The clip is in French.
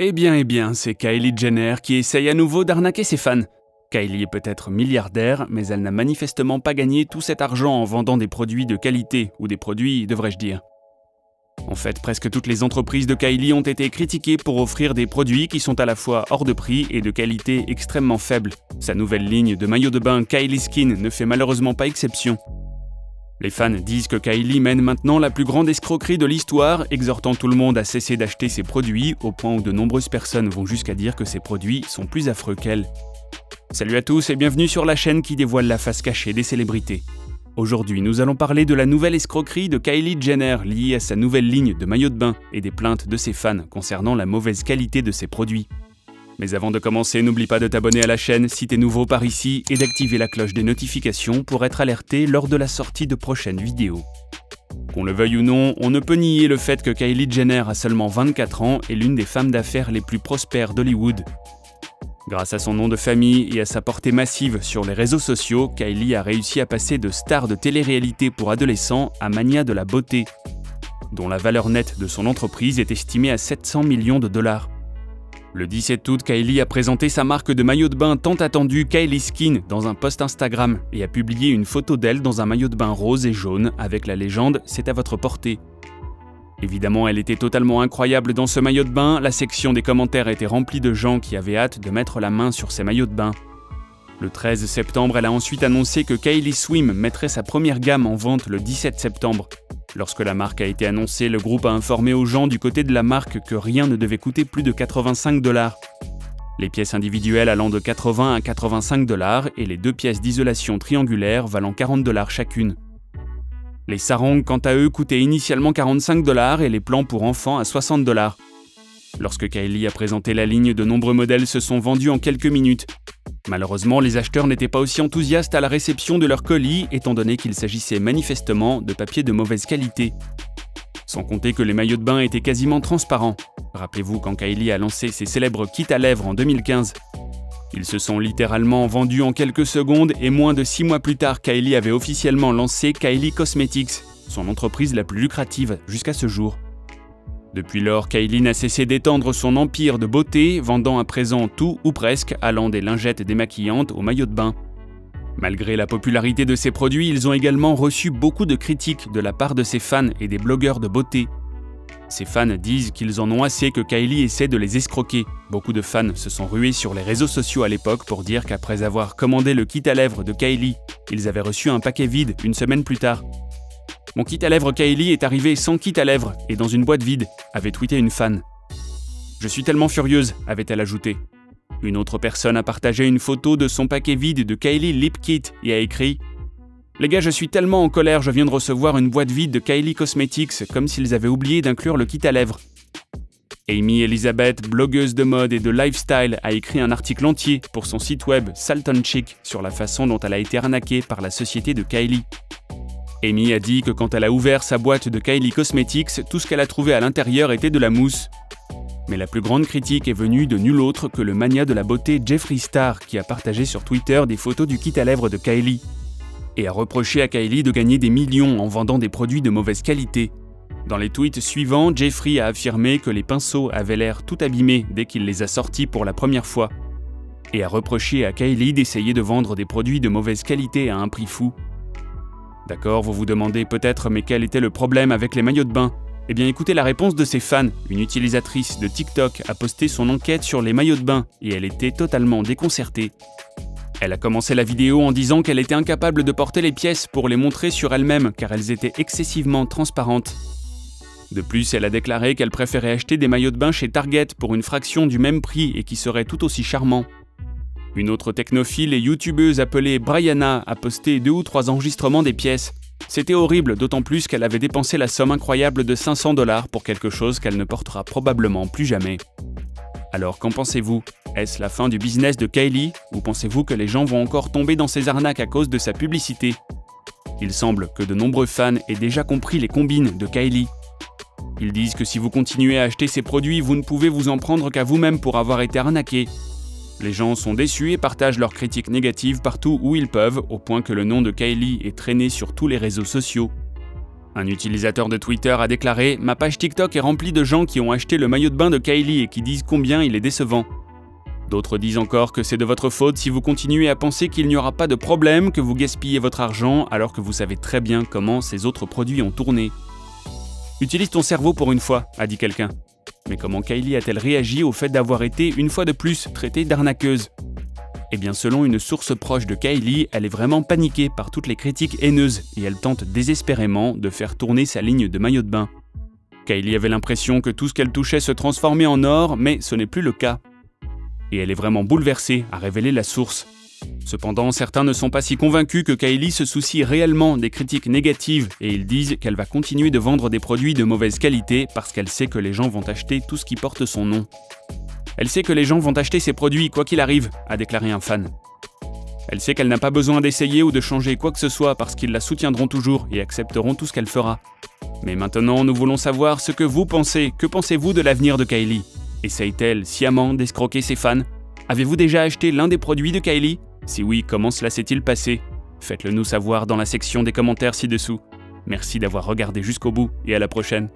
Eh bien, c'est Kylie Jenner qui essaye à nouveau d'arnaquer ses fans. Kylie est peut-être milliardaire, mais elle n'a manifestement pas gagné tout cet argent en vendant des produits de qualité, ou des produits, devrais-je dire. En fait, presque toutes les entreprises de Kylie ont été critiquées pour offrir des produits qui sont à la fois hors de prix et de qualité extrêmement faible. Sa nouvelle ligne de maillots de bain Kylie Skin ne fait malheureusement pas exception. Les fans disent que Kylie mène maintenant la plus grande escroquerie de l'histoire, exhortant tout le monde à cesser d'acheter ses produits, au point où de nombreuses personnes vont jusqu'à dire que ses produits sont plus affreux qu'elle. Salut à tous et bienvenue sur la chaîne qui dévoile la face cachée des célébrités. Aujourd'hui, nous allons parler de la nouvelle escroquerie de Kylie Jenner liée à sa nouvelle ligne de maillots de bain et des plaintes de ses fans concernant la mauvaise qualité de ses produits. Mais avant de commencer, n'oublie pas de t'abonner à la chaîne si t'es nouveau par ici et d'activer la cloche des notifications pour être alerté lors de la sortie de prochaines vidéos. Qu'on le veuille ou non, on ne peut nier le fait que Kylie Jenner a seulement 24 ans et l'une des femmes d'affaires les plus prospères d'Hollywood. Grâce à son nom de famille et à sa portée massive sur les réseaux sociaux, Kylie a réussi à passer de star de télé-réalité pour adolescents à mania de la beauté, dont la valeur nette de son entreprise est estimée à 700 millions de dollars. Le 17 août, Kylie a présenté sa marque de maillot de bain tant attendue Kylie Skin dans un post Instagram et a publié une photo d'elle dans un maillot de bain rose et jaune avec la légende « C'est à votre portée ». Évidemment, elle était totalement incroyable dans ce maillot de bain, la section des commentaires était remplie de gens qui avaient hâte de mettre la main sur ces maillots de bain. Le 13 septembre, elle a ensuite annoncé que Kylie Swim mettrait sa première gamme en vente le 17 septembre. Lorsque la marque a été annoncée, le groupe a informé aux gens du côté de la marque que rien ne devait coûter plus de 85 $. Les pièces individuelles allant de 80 à 85 $ et les deux pièces d'isolation triangulaires valant 40 $ chacune. Les sarongs, quant à eux, coûtaient initialement 45 $ et les plans pour enfants à 60 $. Lorsque Kylie a présenté la ligne, de nombreux modèles se sont vendus en quelques minutes. Malheureusement, les acheteurs n'étaient pas aussi enthousiastes à la réception de leurs colis, étant donné qu'il s'agissait manifestement de papier de mauvaise qualité. Sans compter que les maillots de bain étaient quasiment transparents. Rappelez-vous quand Kylie a lancé ses célèbres kits à lèvres en 2015. Ils se sont littéralement vendus en quelques secondes et moins de 6 mois plus tard, Kylie avait officiellement lancé Kylie Cosmetics, son entreprise la plus lucrative jusqu'à ce jour. Depuis lors, Kylie n'a cessé d'étendre son empire de beauté, vendant à présent tout ou presque, allant des lingettes démaquillantes aux maillots de bain. Malgré la popularité de ces produits, ils ont également reçu beaucoup de critiques de la part de ses fans et des blogueurs de beauté. Ses fans disent qu'ils en ont assez que Kylie essaie de les escroquer. Beaucoup de fans se sont rués sur les réseaux sociaux à l'époque pour dire qu'après avoir commandé le kit à lèvres de Kylie, ils avaient reçu un paquet vide une semaine plus tard. « Mon kit à lèvres Kylie est arrivé sans kit à lèvres et dans une boîte vide », avait tweeté une fan. « Je suis tellement furieuse », avait-elle ajouté. Une autre personne a partagé une photo de son paquet vide de Kylie Lip Kit et a écrit « Les gars, je suis tellement en colère, je viens de recevoir une boîte vide de Kylie Cosmetics, comme s'ils avaient oublié d'inclure le kit à lèvres. » Amy Elizabeth, blogueuse de mode et de lifestyle, a écrit un article entier pour son site web Salton Chic sur la façon dont elle a été arnaquée par la société de Kylie. Amy a dit que quand elle a ouvert sa boîte de Kylie Cosmetics, tout ce qu'elle a trouvé à l'intérieur était de la mousse. Mais la plus grande critique est venue de nul autre que le mania de la beauté Jeffree Star qui a partagé sur Twitter des photos du kit à lèvres de Kylie et a reproché à Kylie de gagner des millions en vendant des produits de mauvaise qualité. Dans les tweets suivants, Jeffree a affirmé que les pinceaux avaient l'air tout abîmés dès qu'il les a sortis pour la première fois et a reproché à Kylie d'essayer de vendre des produits de mauvaise qualité à un prix fou. D'accord, vous vous demandez peut-être mais quel était le problème avec les maillots de bain? Eh bien écoutez la réponse de ses fans. Une utilisatrice de TikTok a posté son enquête sur les maillots de bain et elle était totalement déconcertée. Elle a commencé la vidéo en disant qu'elle était incapable de porter les pièces pour les montrer sur elle-même car elles étaient excessivement transparentes. De plus, elle a déclaré qu'elle préférait acheter des maillots de bain chez Target pour une fraction du même prix et qui seraient tout aussi charmants. Une autre technophile et youtubeuse appelée Brianna a posté 2 ou 3 enregistrements des pièces. C'était horrible, d'autant plus qu'elle avait dépensé la somme incroyable de 500 $ pour quelque chose qu'elle ne portera probablement plus jamais. Alors qu'en pensez-vous? Est-ce la fin du business de Kylie ou pensez-vous que les gens vont encore tomber dans ces arnaques à cause de sa publicité? Il semble que de nombreux fans aient déjà compris les combines de Kylie. Ils disent que si vous continuez à acheter ces produits, vous ne pouvez vous en prendre qu'à vous-même pour avoir été arnaqué. Les gens sont déçus et partagent leurs critiques négatives partout où ils peuvent, au point que le nom de Kylie est traîné sur tous les réseaux sociaux. Un utilisateur de Twitter a déclaré « Ma page TikTok est remplie de gens qui ont acheté le maillot de bain de Kylie et qui disent combien il est décevant. » D'autres disent encore que c'est de votre faute si vous continuez à penser qu'il n'y aura pas de problème, que vous gaspillez votre argent alors que vous savez très bien comment ces autres produits ont tourné. « Utilise ton cerveau pour une fois », a dit quelqu'un. Mais comment Kylie a-t-elle réagi au fait d'avoir été, une fois de plus, traitée d'arnaqueuse ? Eh bien, selon une source proche de Kylie, elle est vraiment paniquée par toutes les critiques haineuses et elle tente désespérément de faire tourner sa ligne de maillot de bain. Kylie avait l'impression que tout ce qu'elle touchait se transformait en or, mais ce n'est plus le cas. Et elle est vraiment bouleversée, a révélé la source. Cependant, certains ne sont pas si convaincus que Kylie se soucie réellement des critiques négatives et ils disent qu'elle va continuer de vendre des produits de mauvaise qualité parce qu'elle sait que les gens vont acheter tout ce qui porte son nom. Elle sait que les gens vont acheter ses produits quoi qu'il arrive, a déclaré un fan. Elle sait qu'elle n'a pas besoin d'essayer ou de changer quoi que ce soit parce qu'ils la soutiendront toujours et accepteront tout ce qu'elle fera. Mais maintenant, nous voulons savoir ce que vous pensez. Que pensez-vous de l'avenir de Kylie ? Essaye-t-elle sciemment d'escroquer ses fans ? Avez-vous déjà acheté l'un des produits de Kylie ? Si oui, comment cela s'est-il passé ? Faites-le nous savoir dans la section des commentaires ci-dessous. Merci d'avoir regardé jusqu'au bout et à la prochaine.